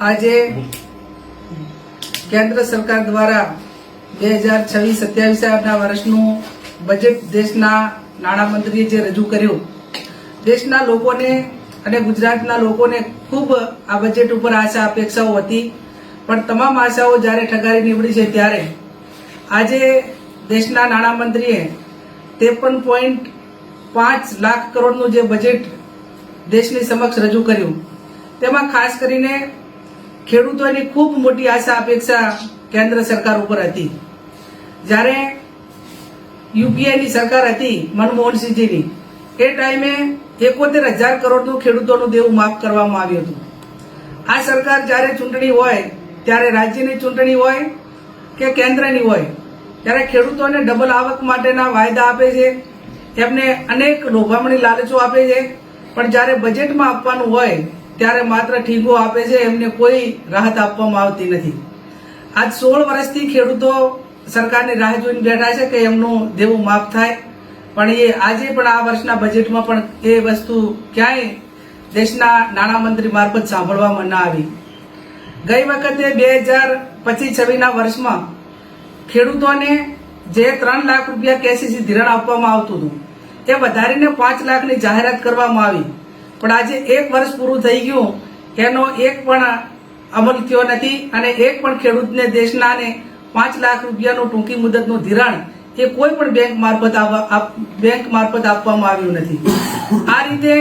આજે કેન્દ્ર સરકાર દ્વારા 2026-27 વર્ષનું બજેટ દેશના નાણામંત્રીએ જે રજૂ કર્યું, દેશના લોકોને અને ગુજરાતના લોકોને ખૂબ આ બજેટ ઉપર આશા અપેક્ષાઓ હતી, પણ તમામ આશાઓ જ્યારે ઠગારી નીવડી છે ત્યારે આજે દેશના નાણામંત્રીએ 53.5 લાખ કરોડનું જે બજેટ દેશની સમક્ષ રજૂ કર્યું, તેમાં ખાસ કરીને ખેડૂતોની ખૂબ મોટી આશા અપેક્ષા કેન્દ્ર સરકાર ઉપર હતી. જ્યારે યુપીએની સરકાર હતી મનમોહનસિંહજીની, એ ટાઈમે 71,000 કરોડનું ખેડૂતોનું દેવું માફ કરવામાં આવ્યું હતું. આ સરકાર જ્યારે ચૂંટણી હોય, ત્યારે રાજ્યની ચૂંટણી હોય કે કેન્દ્રની હોય, ત્યારે ખેડૂતોને ડબલ આવક માટેના વાયદા આપે છે, એમને અનેક લોભામણી લાલચો આપે છે, પણ જ્યારે બજેટમાં આપવાનું હોય ત્યારે માત્ર ઠીંગો આપે છે, એમને કોઈ રાહત આપવામાં આવતી નથી. આજ 16 વર્ષથી ખેડૂતો સરકારની રાહ જોઈને બેઠા છે કે એમનું દેવું માફ થાય, પણ એ આજે પણ આ વર્ષના બજેટમાં પણ એ વસ્તુ ક્યાંય દેશના નાણામંત્રી મારફત સાંભળવામાં ન આવી. ગઈ વખતે 2025-26ના વર્ષમાં ખેડૂતોને જે 3 લાખ રૂપિયા કેસીસી ધિરાણ આપવામાં આવતું હતું, તે વધારીને 5 લાખની જાહેરાત કરવામાં આવી, પણ આજે 1 વર્ષ પૂરું થઈ ગયું, એનો એક પણ અમલ થયો નથી અને એક પણ ખેડૂતને દેશનાને 5 લાખ રૂપિયાનું ટૂંકી મુદતનું ધિરાણ એ કોઈ પણ બેંક મારફત આપવામાં આવ્યું નથી. આ રીતે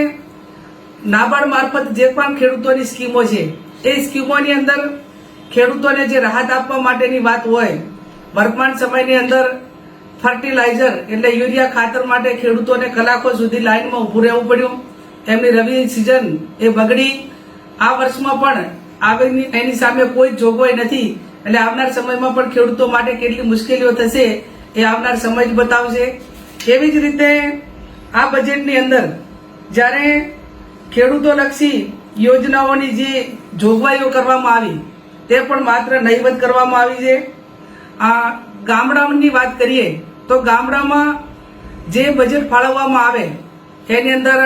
નાબાર્ડ મારફત જે પણ ખેડૂતોની સ્કીમો છે, એ સ્કીમોની અંદર ખેડૂતોને જે રાહત આપવા માટેની વાત હોય, વર્તમાન સમયની અંદર ફર્ટિલાઇઝર એટલે યુરિયા ખાતર માટે ખેડૂતોને કલાકો સુધી લાઇનમાં ઊભું રહેવું પડ્યું, એમની રવિ સિઝન એ બગડી. આ વર્ષમાં પણ એની સામે કોઈ જોગવાઈ નથી, એટલે આવનાર સમયમાં પણ ખેડૂતો માટે કેટલી મુશ્કેલીઓ થશે એ આવનાર સમય જ બતાવશે. એવી જ રીતે આ બજેટની અંદર જ્યારે ખેડૂતોલક્ષી યોજનાઓની જે જોગવાઈઓ કરવામાં આવી, તે પણ માત્ર નહીવત કરવામાં આવી છે. આ ગામડાઓની વાત કરીએ તો ગામડામાં જે બજેટ ફાળવવામાં આવે એની અંદર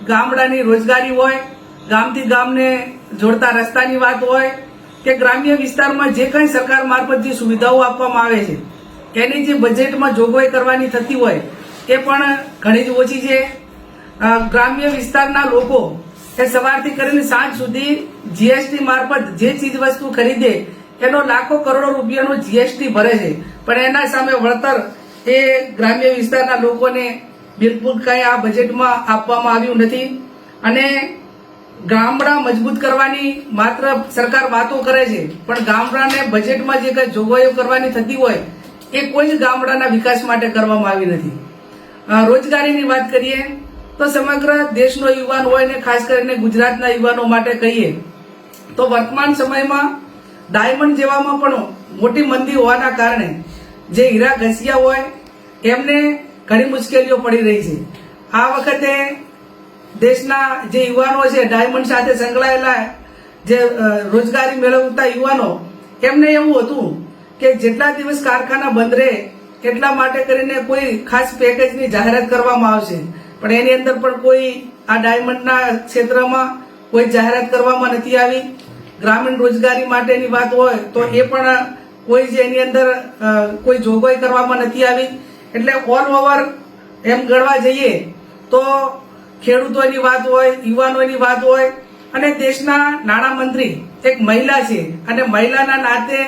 ગામડાની રોજગારી હોય, ગામથી ગામને જોડતા રસ્તાની વાત હોય કે ગ્રામ્ય વિસ્તારમાં જે કંઈ સરકાર મારફત જે સુવિધાઓ આપવામાં આવે છે, એની જે બજેટમાં જોગવાઈ કરવાની થતી હોય એ પણ ઘણી જ ઓછી છે. ગ્રામ્ય વિસ્તારના લોકો એ સવારથી કરીને સાંજ સુધી જીએસટી મારફત જે ચીજ વસ્તુ ખરીદે એનો લાખો કરોડો રૂપિયાનો જીએસટી ભરે છે, પણ એના સામે વળતર એ ગ્રામ્ય વિસ્તારના લોકોને બિલકુલ કંઈ આ બજેટમાં આપવામાં આવ્યું નથી. અને ગામડા મજબૂત કરવાની માત્ર સરકાર વાતો કરે છે, પણ ગામડાને બજેટમાં જે કંઈ જોગવાઈઓ કરવાની થતી હોય એ કોઈ જ ગામડાના વિકાસ માટે કરવામાં આવી નથી. રોજગારીની વાત કરીએ તો સમગ્ર દેશનો યુવાન હોય ને ખાસ કરીને ગુજરાતના યુવાનો માટે કહીએ તો વર્તમાન સમયમાં ડાયમંડ જેવામાં પણ મોટી મંદી હોવાના કારણે જે હીરા ઘસિયા હોય એમને ઘણી મુશ્કેલીઓ પડી રહી છે. આ વખતે દેશના જે યુવાનો છે, ડાયમંડ સાથે સંકળાયેલા જે રોજગારી મેળવતા યુવાનો, એમને એવું હતું કે જેટલા દિવસ કારખાના બંધ રહે એટલા માટે કરીને કોઈ ખાસ પેકેજની જાહેરાત કરવામાં આવશે, પણ એની અંદર પણ કોઈ આ ડાયમંડના ક્ષેત્રમાં કોઈ જાહેરાત કરવામાં નથી આવી. ગ્રામીણ રોજગારી માટેની વાત હોય તો એ પણ કોઈ જ એની અંદર કોઈ જોગવાઈ કરવામાં નથી આવી. એટલે ઓલ ઓવર એમ ગણવા જઈએ તો ખેડૂતોની વાત હોય, યુવાનોની વાત હોય, અને દેશના નાણામંત્રી એક મહિલા છે અને મહિલાના નાતે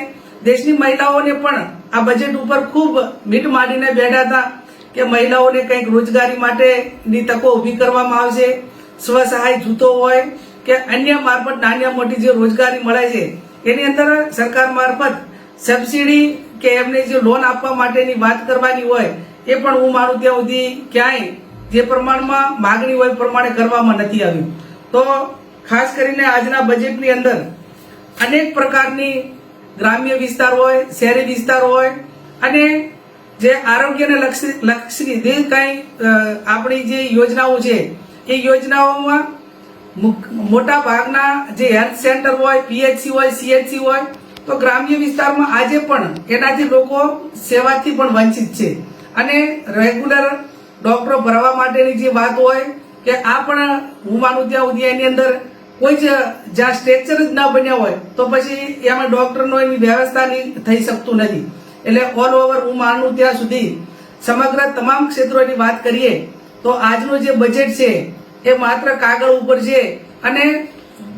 દેશની મહિલાઓને પણ આ બજેટ ઉપર ખૂબ મીટ માંડીને બેઠા હતા કે મહિલાઓને કંઈક રોજગારી માટેની તકો ઊભી કરવામાં આવશે. સ્વસહાય જૂથો હોય કે અન્ય મારફત નાની મોટી જે રોજગારી મળે છે એની અંદર સરકાર મારફત સબસિડી કે એમને જે લોન આપવા માટેની વાત કરવાની હોય, એ પણ હું માનું ત્યાં સુધી ક્યાંય જે પ્રમાણમાં માગણી હોય પ્રમાણે કરવામાં નથી આવ્યું. તો ખાસ કરીને આજના બજેટની અંદર અનેક પ્રકારની ગ્રામ્ય વિસ્તાર હોય, શહેરી વિસ્તાર હોય અને જે આરોગ્યને લક્ષી જે કંઈ આપણી જે યોજનાઓ છે એ યોજનાઓમાં મોટા ભાગના જે હેલ્થ સેન્ટર હોય, પીએચસી હોય, સીએચસી હોય, તો ગ્રામ્ય વિસ્તારમાં આજે પણ એનાથી લોકો સેવાથી પણ વંચિત છે. અને રેગ્યુલર ડોક્ટરો ભરવા માટેની જે વાત હોય કે આ પણ હું માનું ત્યાં સુધી એની અંદર કોઈ જ જ્યાં સ્ટ્રક્ચર જ ના બન્યા હોય તો પછી એમાં ડોક્ટરનો એની વ્યવસ્થા થઈ શકતું નથી. એટલે ઓલ ઓવર હું માનું ત્યાં સુધી સમગ્ર તમામ ક્ષેત્રોની વાત કરીએ તો આજનું જે બજેટ છે એ માત્ર કાગળ ઉપર છે અને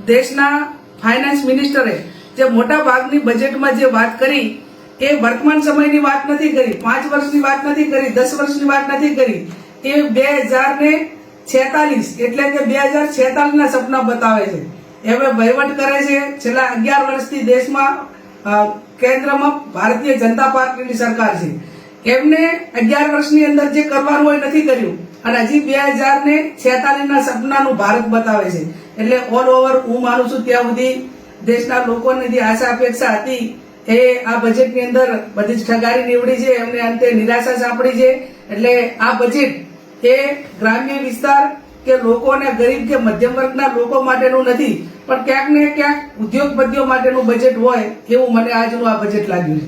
દેશના ફાઇનાન્સ મિનિસ્ટરે જે મોટા ભાગની બજેટમાં જે વાત કરી એ વર્તમાન સમયની વાત નથી કરી, 5 વર્ષની વાત નથી કરી, 10 વર્ષની વાત નથી કરી. એ 2046 એટલે કે 2046 ના સપના બતાવે છે. હવે વહીવટ કરે છે છેલ્લા 11 વર્ષથી દેશમાં કેન્દ્રમાં ભારતીય જનતા પાર્ટીની સરકાર છે. એમને 11 વર્ષની અંદર જે કરવાનું હોય નથી કર્યું અને હજી 2046 ના સપનાનું ભારત બતાવે છે. એટલે ઓલ ઓવર હું માનું છું ત્યાં સુધી દેશના લોકોને જે આશા અપેક્ષા હતી એ આ બજેટની અંદર બધી જ ઠગારી નીવડી છે, એમને અંતે નિરાશા સાંપડી છે. એટલે આ બજેટ એ ગ્રામ્ય વિસ્તાર કે લોકોને ગરીબ કે મધ્યમ વર્ગના લોકો માટેનું નથી, પણ ક્યાંક ને ક્યાંક ઉદ્યોગપતિઓ માટેનું બજેટ હોય એવું મને આજનું આ બજેટ લાગ્યું છે.